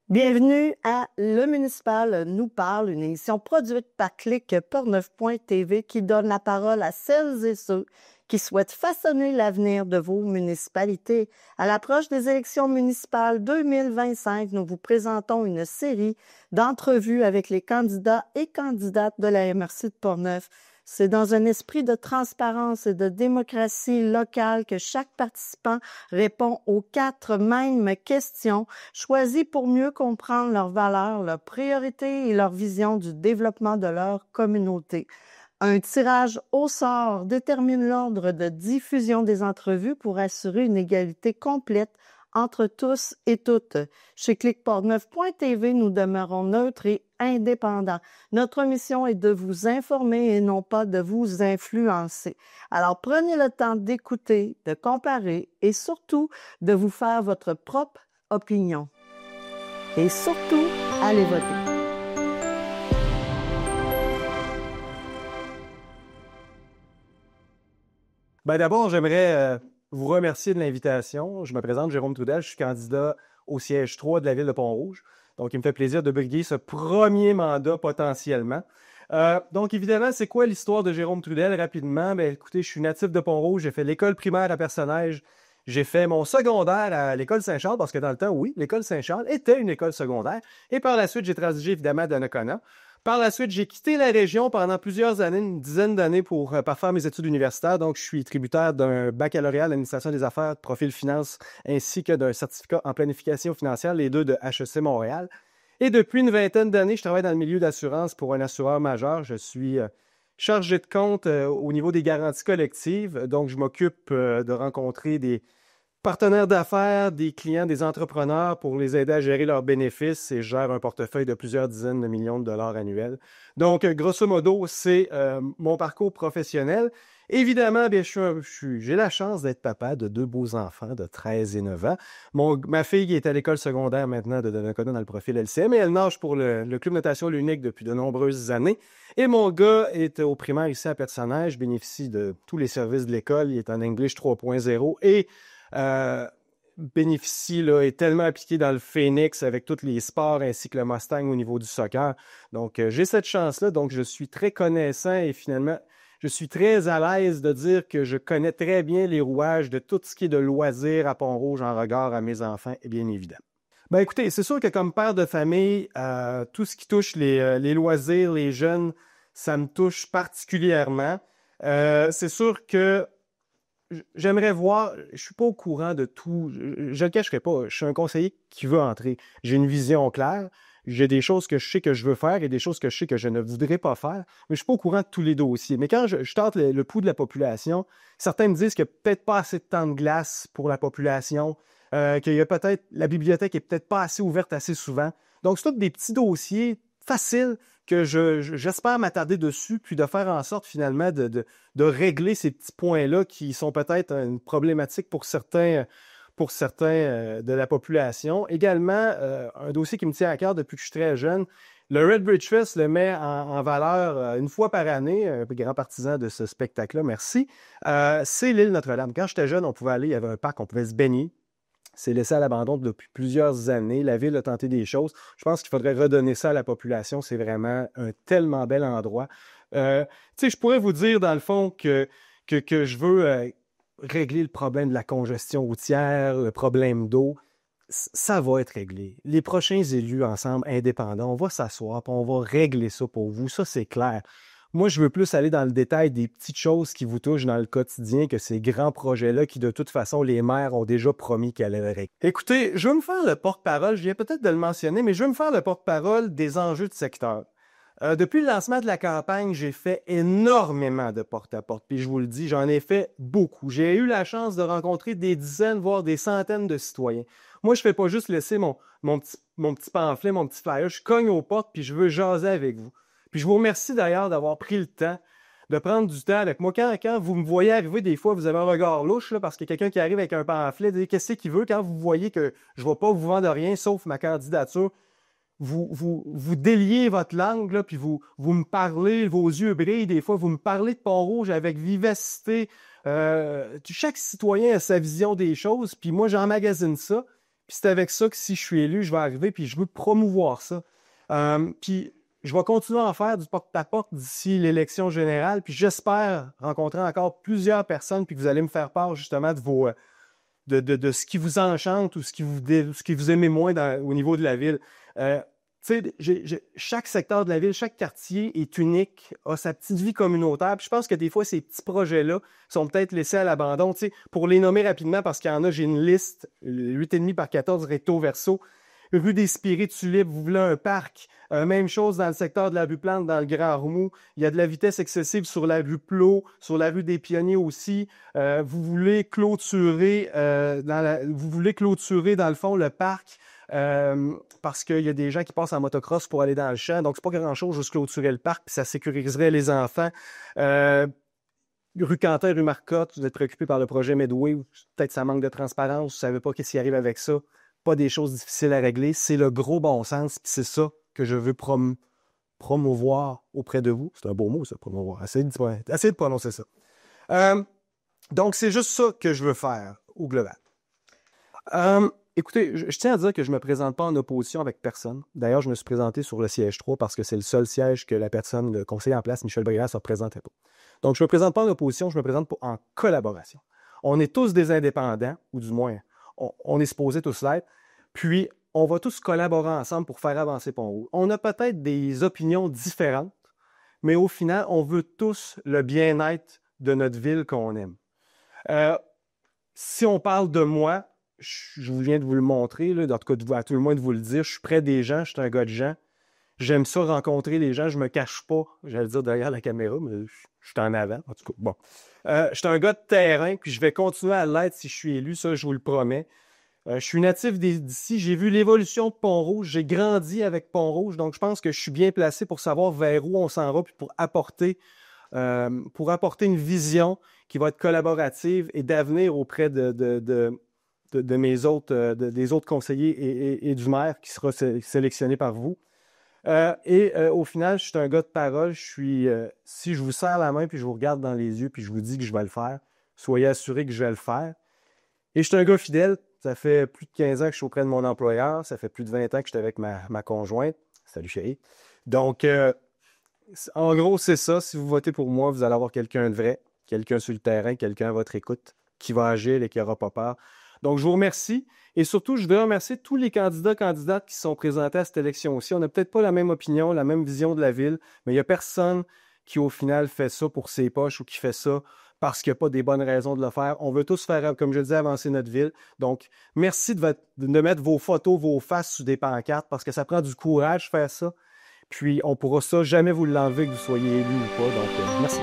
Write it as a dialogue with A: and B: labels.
A: Bienvenue à Le Municipal nous parle, une émission produite par Clic.9.tv qui donne la parole à celles et ceux qui souhaitent façonner l'avenir de vos municipalités. À l'approche des élections municipales 2025, nous vous présentons une série d'entrevues avec les candidats et candidates de la MRC de Portneuf. C'est dans un esprit de transparence et de démocratie locale que chaque participant répond aux 4 mêmes questions choisies pour mieux comprendre leurs valeurs, leurs priorités et leur vision du développement de leur communauté. Un tirage au sort détermine l'ordre de diffusion des entrevues pour assurer une égalité complète entre tous et toutes. Chez Clic.9.tv, nous demeurons neutres et indépendants. Notre mission est de vous informer et non pas de vous influencer. Alors prenez le temps d'écouter, de comparer et surtout de vous faire votre propre opinion. Et surtout, allez voter.
B: D'abord, j'aimerais vous remercier de l'invitation. Je me présente, Jérôme Trudel, je suis candidat au siège 3 de la ville de Pont-Rouge. Donc, il me fait plaisir de briguer ce premier mandat potentiellement. Donc, évidemment, c'est quoi l'histoire de Jérôme Trudel rapidement? Écoutez, je suis natif de Pont-Rouge, j'ai fait l'école primaire à Personnage, j'ai fait mon secondaire à l'école Saint-Charles, parce que dans le temps, oui, l'école Saint-Charles était une école secondaire. Et par la suite, j'ai transigé évidemment à Donnacona. Par la suite, j'ai quitté la région pendant plusieurs années, une dizaine d'années pour faire mes études universitaires. Donc, je suis tributaire d'un baccalauréat d'administration des affaires, de profil finance, ainsi que d'un certificat en planification financière, les deux de HEC Montréal. Et depuis une vingtaine d'années, je travaille dans le milieu d'assurance pour un assureur majeur. Je suis chargé de compte au niveau des garanties collectives. Donc, je m'occupe de rencontrer des partenaires d'affaires, des clients, des entrepreneurs pour les aider à gérer leurs bénéfices et je gère un portefeuille de plusieurs dizaines de millions de dollars annuels. Donc, grosso modo, c'est mon parcours professionnel. Évidemment, j'ai la chance d'être papa de 2 beaux enfants de 13 et 9 ans. Ma fille est à l'école secondaire maintenant de Donnacona dans le profil LCM et elle nage pour le club natation l'Unique depuis de nombreuses années. Et mon gars est au primaire ici à Personnage, bénéficie de tous les services de l'école. Il est en English 3.0 et bénéficie, est tellement appliqué dans le Phoenix avec tous les sports ainsi que le Mustang au niveau du soccer. Donc, j'ai cette chance-là. Donc, je suis très connaissant et finalement, je suis très à l'aise de dire que je connais très bien les rouages de tout ce qui est de loisirs à Pont-Rouge en regard à mes enfants, et bien évidemment. Écoutez, c'est sûr que comme père de famille, tout ce qui touche les loisirs, les jeunes, ça me touche particulièrement. C'est sûr que j'aimerais voir, je suis pas au courant de tout, je le cacherai pas, je suis un conseiller qui veut entrer. J'ai une vision claire, j'ai des choses que je sais que je veux faire et des choses que je sais que je ne voudrais pas faire, mais je suis pas au courant de tous les dossiers. Mais quand je tente le pouls de la population, certains me disent qu'il n'y a peut-être pas assez de temps de glace pour la population, qu'il y a peut-être, la bibliothèque est peut-être pas assez ouverte assez souvent. Donc, c'est tous des petits dossiers faciles que j'espère m'attarder dessus, puis de faire en sorte finalement de régler ces petits points-là qui sont peut-être une problématique pour certains de la population. Également, un dossier qui me tient à cœur depuis que je suis très jeune, le Red Bridge Fest le met en valeur une fois par année, un grand partisan de ce spectacle-là, merci. C'est l'île Notre-Dame. Quand j'étais jeune, on pouvait aller, il y avait un parc, on pouvait se baigner. C'est laissé à l'abandon depuis plusieurs années. La ville a tenté des choses. Je pense qu'il faudrait redonner ça à la population. C'est vraiment un tellement bel endroit. Je pourrais vous dire, dans le fond, que je veux régler le problème de la congestion routière, le problème d'eau. Ça va être réglé. Les prochains élus ensemble, indépendants, on va s'asseoir et on va régler ça pour vous. Ça, c'est clair. Moi, je veux plus aller dans le détail des petites choses qui vous touchent dans le quotidien que ces grands projets-là qui, de toute façon, les maires ont déjà promis qu'elles allaient régler. Écoutez, je veux me faire le porte-parole, je viens peut-être de le mentionner, mais je veux me faire le porte-parole des enjeux de secteur. Depuis le lancement de la campagne, j'ai fait énormément de porte-à-porte, puis je vous le dis, j'en ai fait beaucoup. J'ai eu la chance de rencontrer des dizaines, voire des centaines de citoyens. Moi, je fais pas juste laisser mon petit pamphlet, mon petit flyer, je cogne aux portes, puis je veux jaser avec vous. Puis je vous remercie d'ailleurs d'avoir pris le temps de prendre du temps avec moi. Quand vous me voyez arriver, des fois, vous avez un regard louche, là, parce qu'il y a quelqu'un qui arrive avec un pamphlet, qu'est-ce qu'il veut? Quand vous voyez que je ne vais pas vous vendre rien, sauf ma candidature, vous déliez votre langue, là, puis vous me parlez, vos yeux brillent, des fois, vous me parlez de Pont-Rouge avec vivacité. Chaque citoyen a sa vision des choses, puis moi, j'emmagasine ça, Puis c'est avec ça que si je suis élu, je vais arriver puis je veux promouvoir ça. Puis je vais continuer à en faire du porte-à-porte d'ici l'élection générale. Puis j'espère rencontrer encore plusieurs personnes puis que vous allez me faire part justement de vos de ce qui vous enchante ou ce qui vous aimez moins au niveau de la ville. Tu sais, chaque secteur de la ville, chaque quartier est unique, a sa petite vie communautaire. Puis je pense que des fois, ces petits projets-là sont peut-être laissés à l'abandon. Tu sais, pour les nommer rapidement, parce qu'il y en a, j'ai une liste, 8,5 par 14 recto verso. Rue des Spirits Tulipes, vous voulez un parc. Même chose dans le secteur de la rue Plante, dans le Grand Remous. Il y a de la vitesse excessive sur la rue Plot, sur la rue des Pionniers aussi. Vous voulez clôturer dans le fond le parc. Parce qu'il y a des gens qui passent en motocross pour aller dans le champ. Donc, c'est pas grand-chose, juste clôturer le parc, puis ça sécuriserait les enfants. Rue Quentin, rue Marcotte, vous êtes préoccupé par le projet Medway, peut-être ça manque de transparence, vous savez pas qu'est-ce qui arrive avec ça. Pas des choses difficiles à régler, c'est le gros bon sens, puis c'est ça que je veux promouvoir auprès de vous. C'est un beau mot, ça, promouvoir. Essayez de prononcer ça. Donc, c'est juste ça que je veux faire au global. Écoutez, je tiens à dire que je ne me présente pas en opposition avec personne. D'ailleurs, je me suis présenté sur le siège 3 parce que c'est le seul siège que le conseiller en place, Michel Brégas, ne se représentait pas. Donc, je ne me présente pas en opposition, je me présente en collaboration. On est tous des indépendants, ou du moins, on est supposés tous l'être, puis on va tous collaborer ensemble pour faire avancer Pont-Rouge. On a peut-être des opinions différentes, mais au final, on veut tous le bien-être de notre ville qu'on aime. Si on parle de moi, je viens de vous le montrer, là, en tout cas, à tout le moins de vous le dire, je suis près des gens, je suis un gars de gens. J'aime ça rencontrer les gens, je me cache pas, j'allais dire derrière la caméra, mais je suis en avant, en tout cas. Bon. Je suis un gars de terrain, puis je vais continuer à l'être si je suis élu, ça, je vous le promets. Je suis natif d'ici, j'ai vu l'évolution de Pont-Rouge, j'ai grandi avec Pont-Rouge, donc je pense que je suis bien placé pour savoir vers où on s'en va, puis pour apporter une vision qui va être collaborative et d'avenir auprès des autres conseillers et du maire qui sera sélectionné par vous. Au final, je suis un gars de parole. Si je vous serre la main puis je vous regarde dans les yeux puis je vous dis que je vais le faire, soyez assurés que je vais le faire. Et je suis un gars fidèle. Ça fait plus de 15 ans que je suis auprès de mon employeur. Ça fait plus de 20 ans que je suis avec ma conjointe. Salut chérie. Donc, en gros, c'est ça. Si vous votez pour moi, vous allez avoir quelqu'un de vrai, quelqu'un sur le terrain, quelqu'un à votre écoute, qui va agir et qui n'aura pas peur. Donc, je vous remercie. Et surtout, je voudrais remercier tous les candidates qui sont présentés à cette élection-ci. On n'a peut-être pas la même opinion, la même vision de la ville, mais il n'y a personne qui, au final, fait ça pour ses poches ou qui fait ça parce qu'il n'y a pas des bonnes raisons de le faire. On veut tous faire, comme je le disais, avancer notre ville. Donc, merci de mettre vos photos, vos faces sur des pancartes parce que ça prend du courage de faire ça. Puis, on ne pourra ça jamais vous l'enlever que vous soyez élu ou pas. Donc, merci.